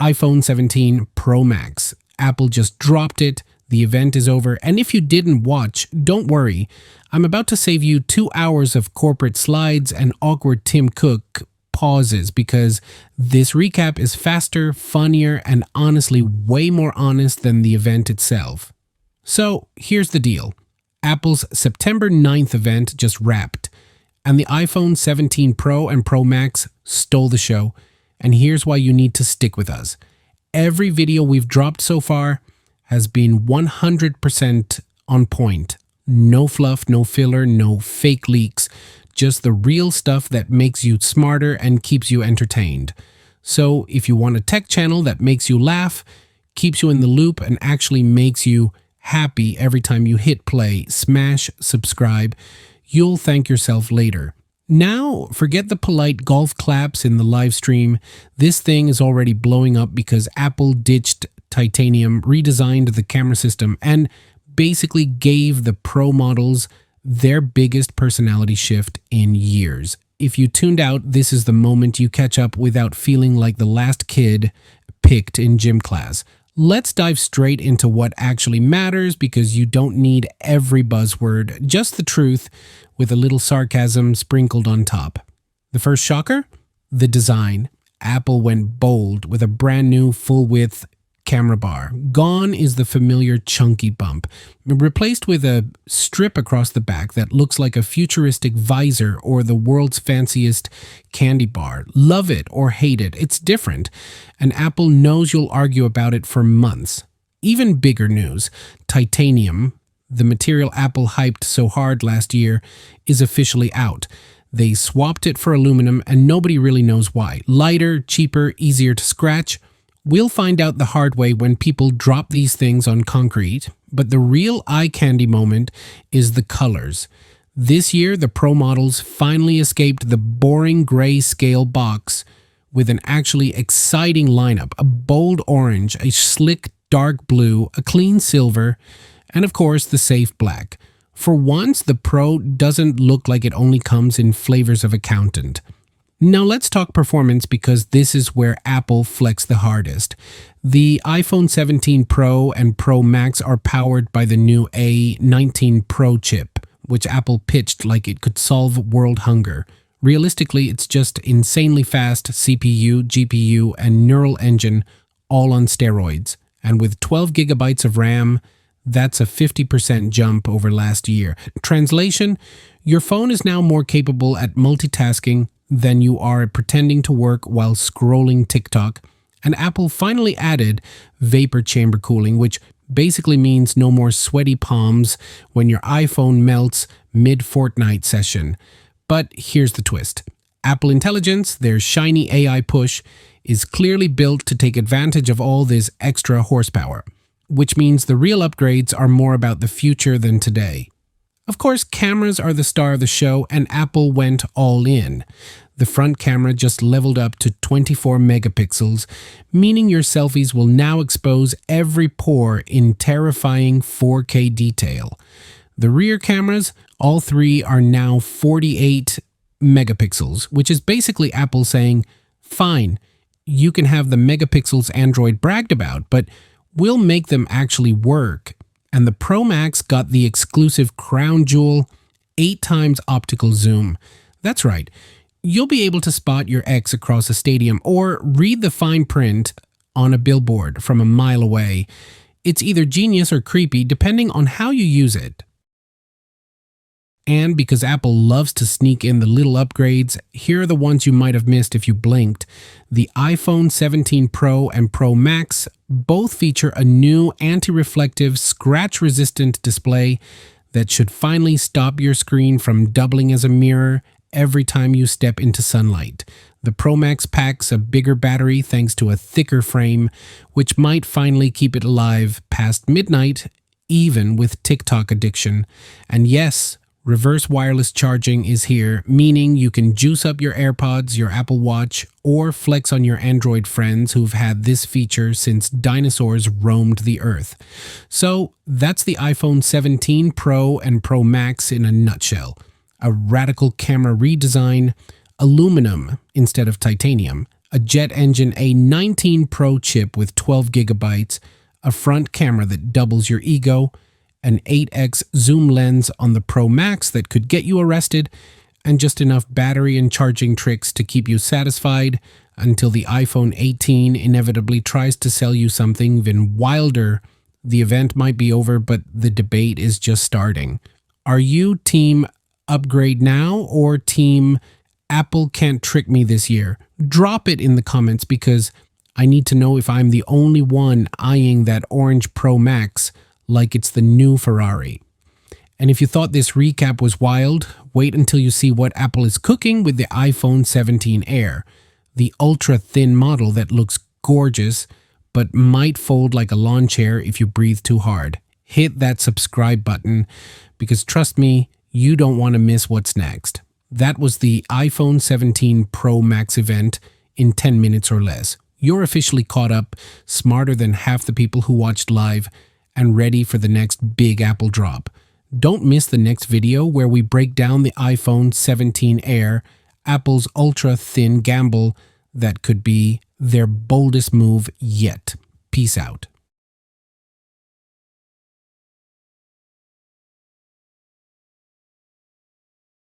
iPhone 17 Pro Max. Apple just dropped it. The event is over, and if you didn't watch, don't worry. I'm about to save you 2 hours of corporate slides and awkward Tim Cook pauses because this recap is faster, funnier, and honestly way more honest than the event itself. So here's the deal. Apple's September 9th event just wrapped, and the iPhone 17 Pro and Pro Max stole the show, and here's why you need to stick with us. Every video we've dropped so far has been 100% on point. No fluff, no filler, no fake leaks. Just the real stuff that makes you smarter and keeps you entertained. So if you want a tech channel that makes you laugh, keeps you in the loop, and actually makes you happy every time you hit play, smash subscribe, you'll thank yourself later. Now, forget the polite golf claps in the live stream. This thing is already blowing up because Apple ditched titanium, redesigned the camera system, and basically gave the Pro models their biggest personality shift in years. If you tuned out, this is the moment you catch up without feeling like the last kid picked in gym class. Let's dive straight into what actually matters because you don't need every buzzword, just the truth with a little sarcasm sprinkled on top. The first shocker? The design. Apple went bold with a brand new full-width camera bar. Gone is the familiar chunky bump, replaced with a strip across the back that looks like a futuristic visor or the world's fanciest candy bar. Love it or hate it, it's different, and Apple knows you'll argue about it for months. Even bigger news, titanium, the material Apple hyped so hard last year, is officially out. They swapped it for aluminum and nobody really knows why. Lighter, cheaper, easier to scratch. We'll find out the hard way when people drop these things on concrete, but the real eye candy moment is the colors. This year, the Pro models finally escaped the boring gray scale box with an actually exciting lineup, a bold orange, a slick dark blue, a clean silver, and of course the safe black. For once, the Pro doesn't look like it only comes in flavors of accountant. Now let's talk performance because this is where Apple flexed the hardest. The iPhone 17 Pro and Pro Max are powered by the new A19 Pro chip, which Apple pitched like it could solve world hunger. Realistically, it's just insanely fast CPU, GPU, and neural engine all on steroids. And with 12 gigabytes of RAM, that's a 50% jump over last year. Translation, your phone is now more capable at multitasking than you are at pretending to work while scrolling TikTok. And Apple finally added vapor chamber cooling, which basically means no more sweaty palms when your iPhone melts mid-Fortnite session. But here's the twist. Apple Intelligence, their shiny AI push, is clearly built to take advantage of all this extra horsepower, which means the real upgrades are more about the future than today. Of course, cameras are the star of the show, and Apple went all in. The front camera just leveled up to 24 megapixels, meaning your selfies will now expose every pore in terrifying 4K detail. The rear cameras, all three, are now 48 megapixels, which is basically Apple saying, fine, you can have the megapixels Android bragged about, but we'll make them actually work. And the Pro Max got the exclusive crown jewel 8 times optical zoom. That's right. You'll be able to spot your ex across a stadium or read the fine print on a billboard from a mile away. It's either genius or creepy depending on how you use it. And because Apple loves to sneak in the little upgrades, here are the ones you might have missed if you blinked. The iPhone 17 Pro and Pro Max both feature a new anti-reflective, scratch-resistant display that should finally stop your screen from doubling as a mirror every time you step into sunlight. The Pro Max packs a bigger battery thanks to a thicker frame, which might finally keep it alive past midnight, even with TikTok addiction. And yes, reverse wireless charging is here, meaning you can juice up your AirPods, your Apple Watch, or flex on your Android friends who've had this feature since dinosaurs roamed the earth. So that's the iPhone 17 Pro and Pro Max in a nutshell. A radical camera redesign, aluminum instead of titanium, a a jet engine A19 Pro chip with 12 gigabytes, a front camera that doubles your ego, an 8x zoom lens on the Pro Max that could get you arrested, and just enough battery and charging tricks to keep you satisfied until the iPhone 18 inevitably tries to sell you something even wilder. The event might be over, but the debate is just starting. Are you team upgrade now or team Apple can't trick me this year? Drop it in the comments because I need to know if I'm the only one eyeing that orange Pro Max like it's the new Ferrari. And if you thought this recap was wild, wait until you see what Apple is cooking with the iPhone 17 Air, the ultra-thin model that looks gorgeous but might fold like a lawn chair if you breathe too hard. Hit that subscribe button because trust me, you don't want to miss what's next. That was the iPhone 17 Pro Max event in 10 minutes or less. You're officially caught up, smarter than half the people who watched live, and ready for the next big Apple drop. Don't miss the next video where we break down the iPhone 17 Air, Apple's ultra-thin gamble that could be their boldest move yet. Peace out.